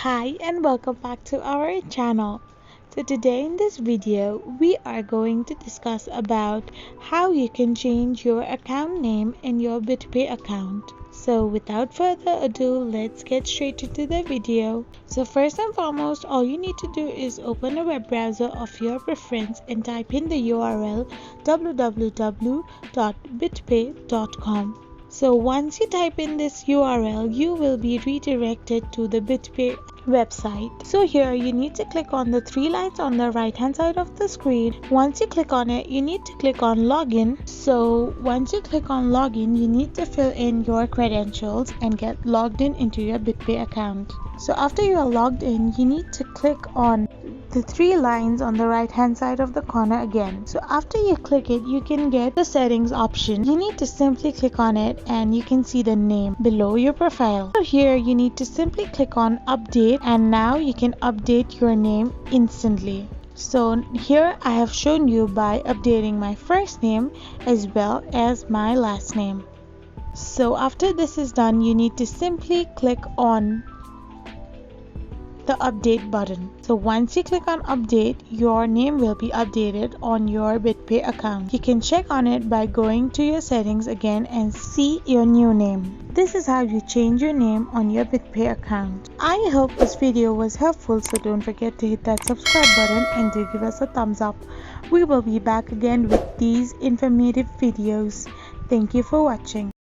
Hi and welcome back to our channel. So today in this video we are going to discuss about how you can change your account name in your Bitpay account. So without further ado, let's get straight into the video. So first and foremost, all you need to do is open a web browser of your preference and type in the URL www.bitpay.com. So once you type in this URL, you will be redirected to the Bitpay website. So here you need to click on the three lines on the right hand side of the screen. Once you click on it, you need to click on login. So once you click on login, you need to fill in your credentials and get logged in into your Bitpay account. So after you are logged in, you need to click on the three lines on the right hand side of the corner again. So after you click it, you can get the settings option. You need to simply click on it and you can see the name below your profile. So here you need to simply click on update, and now you can update your name instantly. So here I have shown you by updating my first name as well as my last name. So after this is done, you need to simply click on the update button. So once you click on update, your name will be updated on your Bitpay account. You can check on it by going to your settings again and see your new name. This is how you change your name on your Bitpay account. I hope this video was helpful, so don't forget to hit that subscribe button and do give us a thumbs up. We will be back again with these informative videos. Thank you for watching.